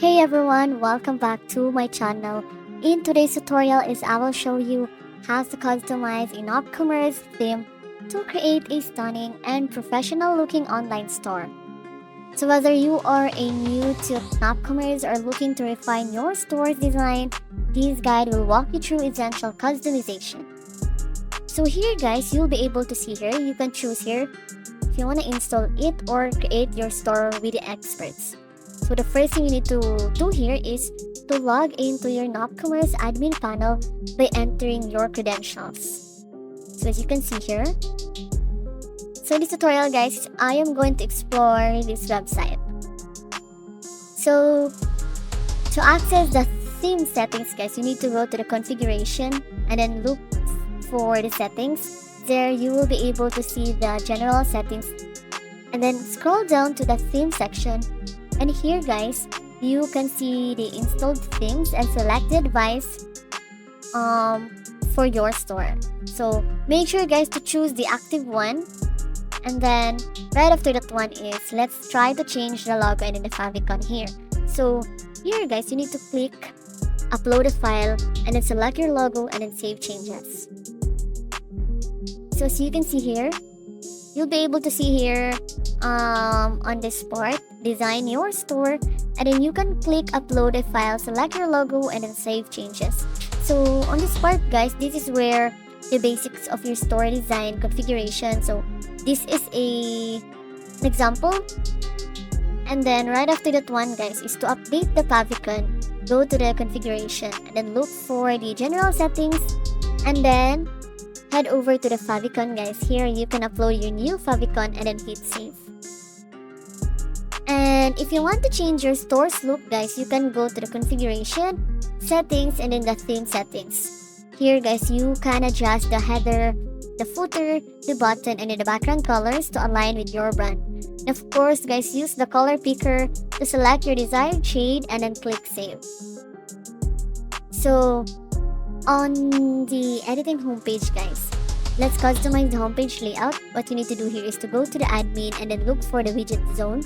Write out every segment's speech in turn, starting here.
Hey everyone, welcome back to my channel. In today's tutorial I will show you how to customize a Nopcommerce theme to create a stunning and professional looking online store. So whether you are a new to Nopcommerce or looking to refine your store's design, this guide will walk you through essential customization. So here guys, you'll be able to see here, you can choose here if you want to install it or create your store with the experts. So the first thing you need to do here is to log into your Nopcommerce admin panel by entering your credentials. So as you can see here, so in this tutorial guys, I am going to explore this website. So to access the theme settings guys, you need to go to the configuration and then look for the settings. There you will be able to see the general settings and then scroll down to the theme section. And here guys, you can see the installed themes and select the device for your store. So make sure guys to choose the active one. And then right after that one is, let's try to change the logo and then the favicon here. So here guys, you need to click upload a file and then select your logo and then save changes. So as you can see here, you'll be able to see here on this part, design your store, and then you can click upload a file, select your logo, and then save changes. So on this part guys, this is where the basics of your store design configuration. So this is an example. And then right after that one guys is to update the favicon, go to the configuration and then look for the general settings and then head over to the favicon guys. Here you can upload your new favicon and then hit save. And if you want to change your store's look guys, you can go to the configuration, settings, and then the theme settings. Here guys, you can adjust the header, the footer, the button, and then the background colors to align with your brand. And of course guys, use the color picker to select your desired shade and then click save. So on the editing homepage guys, let's customize the homepage layout. What you need to do here is to go to the admin and then look for the widget zone.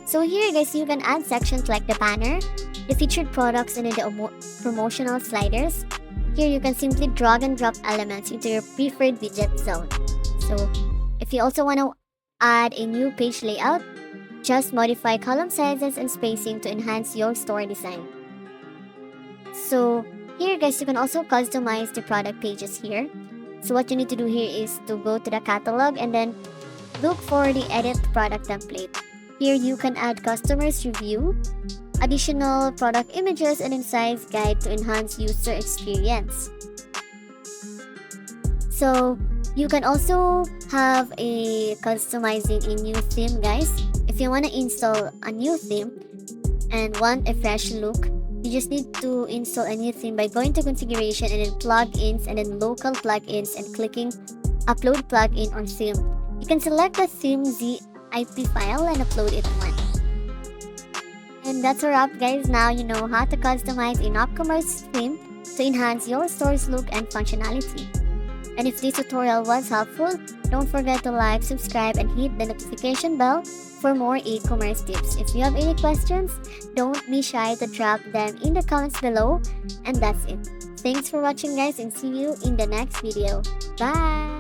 So here guys, you can add sections like the banner, the featured products, and then the promotional sliders. Here you can simply drag and drop elements into your preferred widget zone. So if you also want to add a new page layout, just modify column sizes and spacing to enhance your store design. So here guys, you can also customize the product pages here. So what you need to do here is to go to the catalog and then look for the edit product template. Here you can add customers review, additional product images, and then size guide to enhance user experience. So you can also have a customizing a new theme guys. If you want to install a new theme and want a fresh look, you just need to install a new theme by going to configuration and then plugins and then local plugins and clicking upload plugin or theme. You can select the theme zip file and upload it once. And that's a wrap guys. Now you know how to customize a Nopcommerce theme to enhance your store's look and functionality. And if this tutorial was helpful, don't forget to like, subscribe, and hit the notification bell for more e-commerce tips. If you have any questions, don't be shy to drop them in the comments below. And that's it. Thanks for watching guys and see you in the next video. Bye!